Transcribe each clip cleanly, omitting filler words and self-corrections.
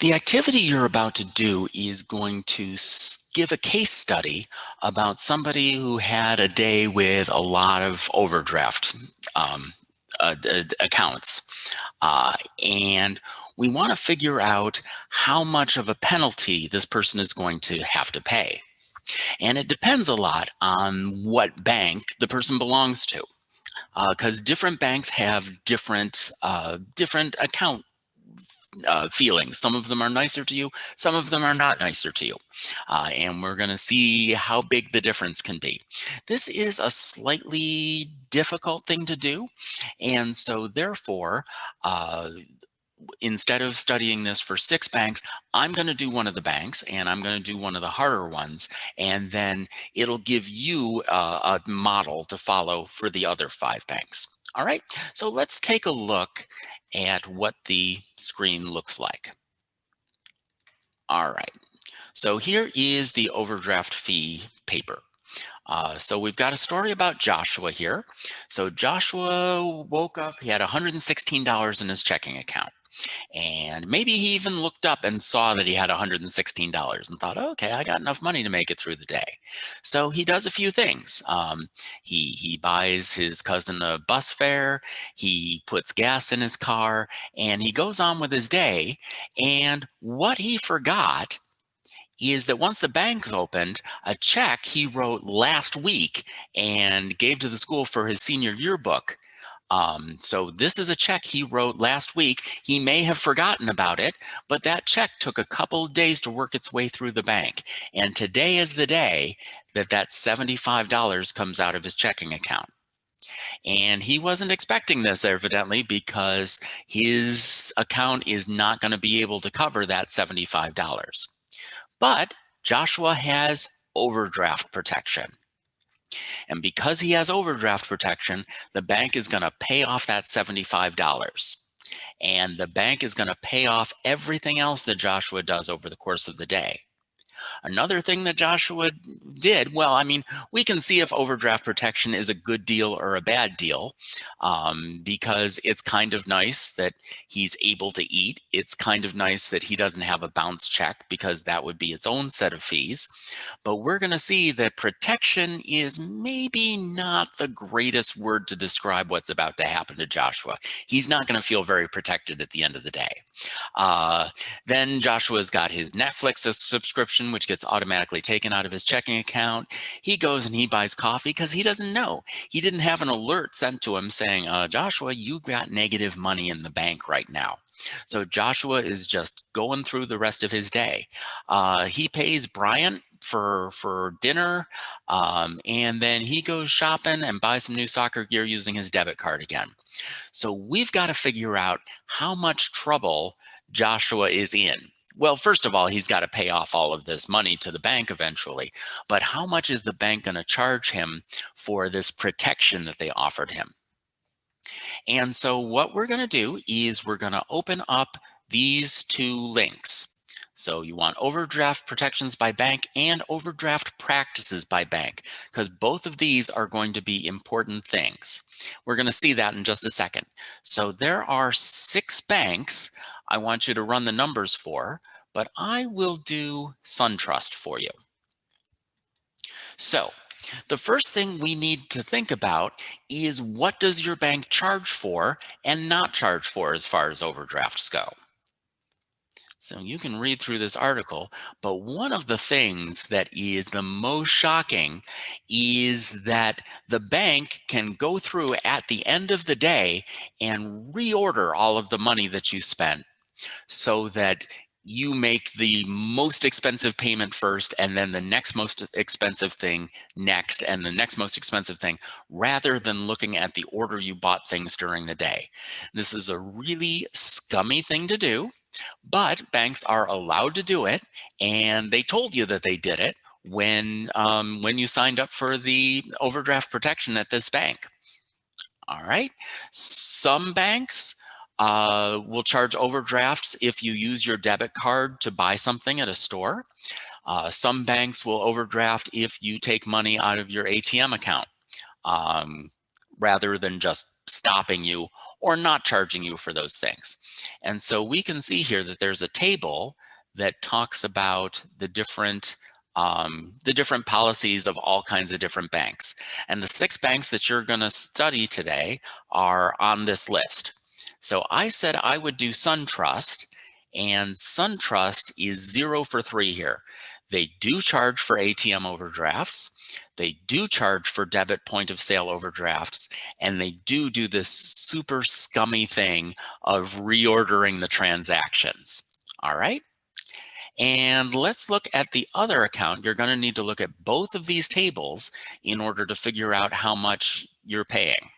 The activity you're about to do is going to give a case study about somebody who had a day with a lot of overdraft um, accounts. Uh, and we want to figure out how much of a penalty this person is going to have to pay. And it depends a lot on what bank the person belongs to, because different banks have different account feelings. Some of them are nicer to you, some of them are not nicer to you. And we're going to see how big the difference can be. This is a slightly difficult thing to do. And so therefore, instead of studying this for 6 banks, I'm going to do one of the banks and I'm going to do one of the harder ones. And then it'll give you a model to follow for the other 5 banks. All right, so let's take a look at what the screen looks like. All right, so here is the overdraft fee paper. So we've got a story about Joshua here. So Joshua woke up, he had $116 in his checking account. And maybe he even looked up and saw that he had $116 and thought, okay, I got enough money to make it through the day. So he does a few things. He buys his cousin a bus fare, he puts gas in his car, and he goes on with his day. And what he forgot is that once the bank opened, a check he wrote last week and gave to the school for his senior yearbook. So this is a check he wrote last week. He may have forgotten about it, but that check took a couple of days to work its way through the bank. And today is the day that that $75 comes out of his checking account. And he wasn't expecting this, evidently, because his account is not going to be able to cover that $75. But Joshua has overdraft protection. And because he has overdraft protection, the bank is going to pay off that $75. And the bank is going to pay off everything else that Joshua does over the course of the day. Another thing that Joshua did, well, I mean, we can see if overdraft protection is a good deal or a bad deal, because it's kind of nice that he's able to eat. It's kind of nice that he doesn't have a bounce check, because that would be its own set of fees. But we're going to see that protection is maybe not the greatest word to describe what's about to happen to Joshua. He's not going to feel very protected at the end of the day. Then Joshua's got his Netflix subscription, which gets automatically taken out of his checking account. He goes and he buys coffee because he doesn't know. He didn't have an alert sent to him saying, Joshua, you got negative money in the bank right now. So Joshua is just going through the rest of his day. He pays Bryant for dinner, and then he goes shopping and buys some new soccer gear using his debit card again. So we've got to figure out how much trouble Joshua is in. Well, first of all, he's got to pay off all of this money to the bank eventually. But how much is the bank going to charge him for this protection that they offered him? And so what we're going to do is we're going to open up these 2 links. So you want overdraft protections by bank and overdraft practices by bank, because both of these are going to be important things. We're going to see that in just a second. So there are 6 banks I want you to run the numbers for, but I will do Suntrust for you. So the first thing we need to think about is, what does your bank charge for and not charge for as far as overdrafts go? So you can read through this article, but one of the things that is the most shocking is that the bank can go through at the end of the day and reorder all of the money that you spent, so that you make the most expensive payment first, and then the next most expensive thing next, and the next most expensive thing, rather than looking at the order you bought things during the day. This is a really scummy thing to do, but banks are allowed to do it, and they told you that they did it when you signed up for the overdraft protection at this bank. All right. Some banks will charge overdrafts if you use your debit card to buy something at a store. Some banks will overdraft if you take money out of your ATM account, rather than just stopping you or not charging you for those things. And so we can see here that there's a table that talks about the different policies of all kinds of different banks. And the 6 banks that you're going to study today are on this list. So I said I would do Suntrust, and Suntrust is 0 for 3 here. They do charge for ATM overdrafts. They do charge for debit point of sale overdrafts, and they do this super scummy thing of reordering the transactions. All right. And let's look at the other account. You're going to need to look at both of these tables in order to figure out how much you're paying.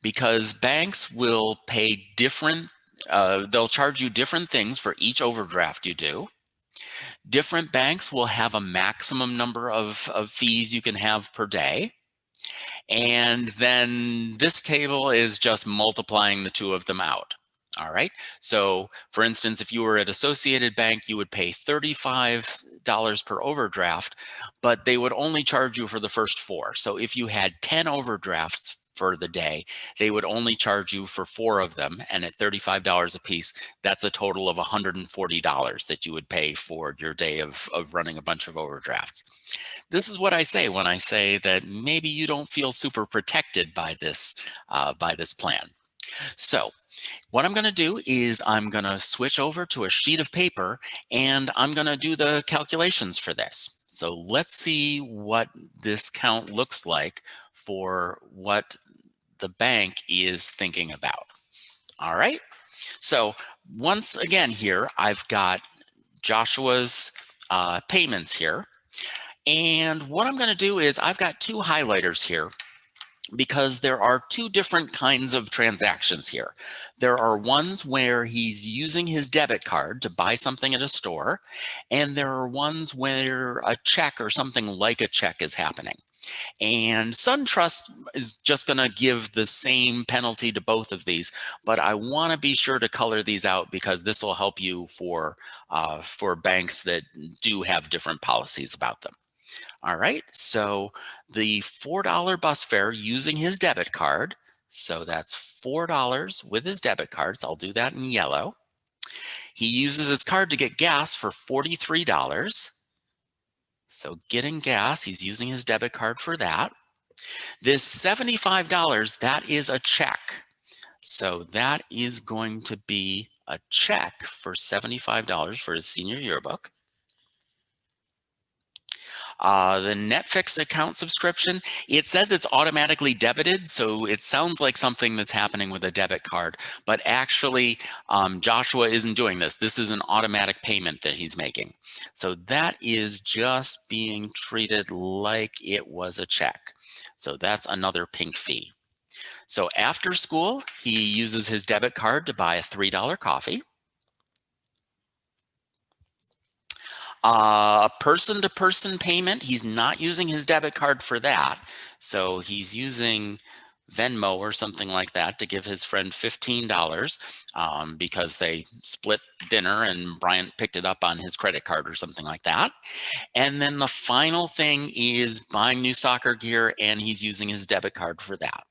Because banks will pay different, they'll charge you different things for each overdraft you do. Different banks will have a maximum number of fees you can have per day. And then this table is just multiplying the two of them out. All right. So for instance, if you were at Associated Bank, you would pay $35 per overdraft, but they would only charge you for the first 4. So if you had 10 overdrafts for the day, they would only charge you for 4 of them. And at $35 a piece, that's a total of $140 that you would pay for your day of running a bunch of overdrafts. This is what I say when I say that maybe you don't feel super protected by this plan. So what I'm going to do is I'm going to switch over to a sheet of paper, and I'm going to do the calculations for this. So let's see what this count looks like for what the bank is thinking about. All right. So once again here, I've got Joshua's payments here. And what I'm going to do is I've got 2 highlighters here because there are 2 different kinds of transactions here. There are ones where he's using his debit card to buy something at a store, and there are ones where a check or something like a check is happening. And Suntrust is just going to give the same penalty to both of these, but I want to be sure to color these out because this will help you for banks that do have different policies about them. All right, so the $4 bus fare using his debit card. So that's $4 with his debit card. So I'll do that in yellow. He uses his card to get gas for $43. So getting gas, he's using his debit card for that. This $75, that is a check. So that is going to be a check for $75 for his senior yearbook. The Netflix account subscription, it says it's automatically debited, so it sounds like something that's happening with a debit card, but actually Joshua isn't doing this. This is an automatic payment that he's making. So that is just being treated like it was a check. So that's another pink fee. So after school, he uses his debit card to buy a $3 coffee. A person-to-person payment, he's not using his debit card for that. So he's using Venmo or something like that to give his friend $15 because they split dinner and Bryant picked it up on his credit card or something like that. And then the final thing is buying new soccer gear, and he's using his debit card for that.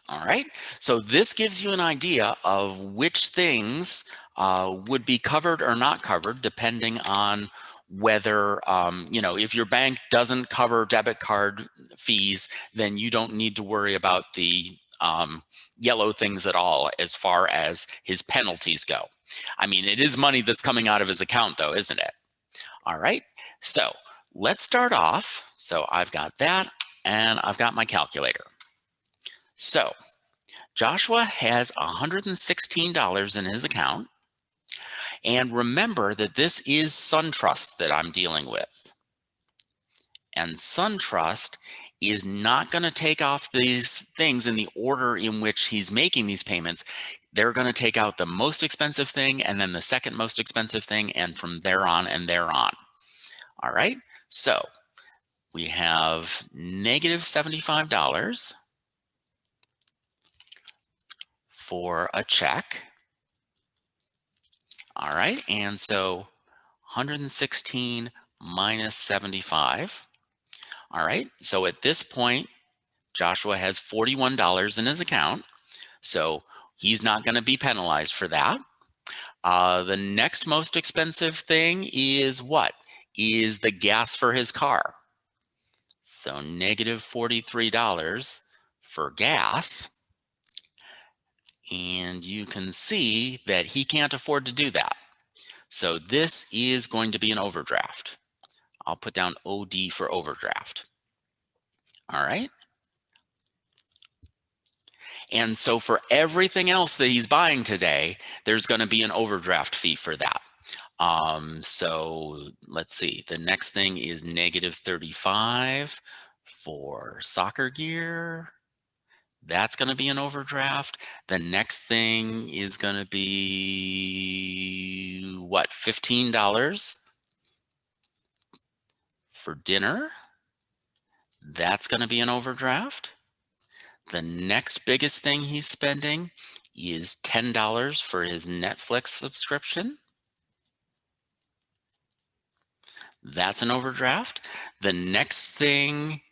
All right, so this gives you an idea of which things would be covered or not covered depending on whether, if your bank doesn't cover debit card fees, then you don't need to worry about the yellow things at all as far as his penalties go. I mean, it is money that's coming out of his account though, isn't it? All right, so let's start off. So I've got that and I've got my calculator. So Joshua has $116 in his account. And remember that this is Suntrust that I'm dealing with. And Suntrust is not going to take off these things in the order in which he's making these payments. They're going to take out the most expensive thing and then the second most expensive thing, and from there on and there on. All right, so we have negative $75 for a check. All right, and so 116 minus 75. All right, so at this point, Joshua has $41 in his account, so he's not going to be penalized for that. The next most expensive thing is what? Is the gas for his car. So negative $43 for gas. And you can see that he can't afford to do that. So this is going to be an overdraft. I'll put down OD for overdraft. All right. And so for everything else that he's buying today, there's going to be an overdraft fee for that. So let's see, the next thing is negative 35 for soccer gear. That's going to be an overdraft. The next thing is going to be what, $15 for dinner. That's going to be an overdraft. The next biggest thing he's spending is $10 for his Netflix subscription. That's an overdraft. The next thing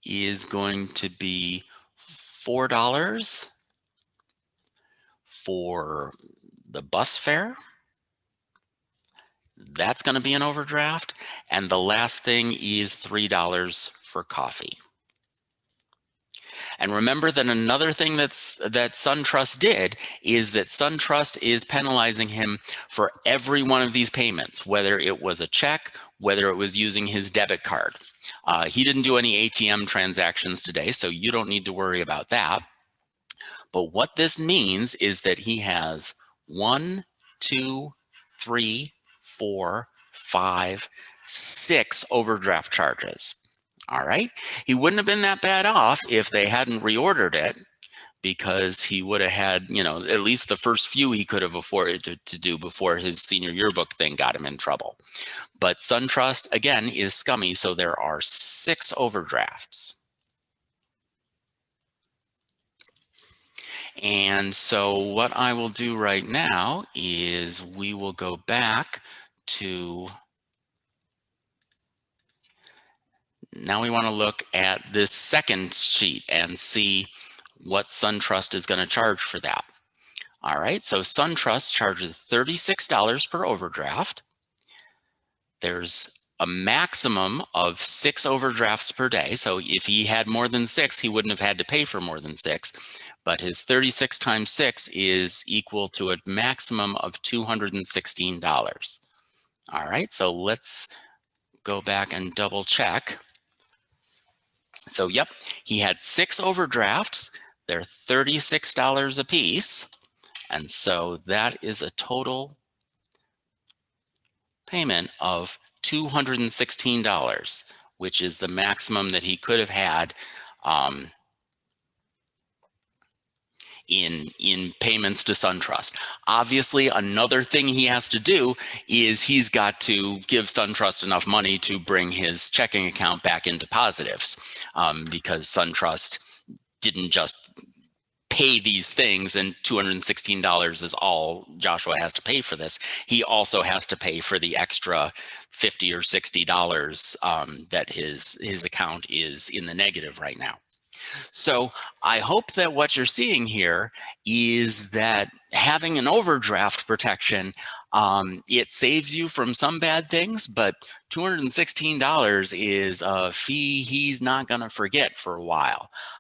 is going to be $4 for the bus fare. That's going to be an overdraft. And the last thing is $3 for coffee. And remember that another thing that Suntrust did is that Suntrust is penalizing him for every one of these payments, whether it was a check, whether it was using his debit card. He didn't do any ATM transactions today, so you don't need to worry about that. But what this means is that he has 1, 2, 3, 4, 5, 6 overdraft charges. All right. He wouldn't have been that bad off if they hadn't reordered it, because he would have had, at least the first few he could have afforded to do before his senior yearbook thing got him in trouble. But Suntrust, again, is scummy. So there are 6 overdrafts. And so what I will do right now is we will go back to, now we want to look at this second sheet and see what Suntrust is going to charge for that. All right, so Suntrust charges $36 per overdraft. There's a maximum of 6 overdrafts per day. So if he had more than 6, he wouldn't have had to pay for more than 6. But his 36 times 6 is equal to a maximum of $216. All right, so let's go back and double check. So yep, he had 6 overdrafts. They're $36 a piece. And so that is a total payment of $216, which is the maximum that he could have had in payments to Suntrust. Obviously, another thing he has to do is he's got to give Suntrust enough money to bring his checking account back into positives, because Suntrust didn't just pay these things and $216 is all Joshua has to pay for this. He also has to pay for the extra $50 or $60 that his account is in the negative right now. So I hope that what you're seeing here is that having an overdraft protection, it saves you from some bad things, but $216 is a fee he's not going to forget for a while.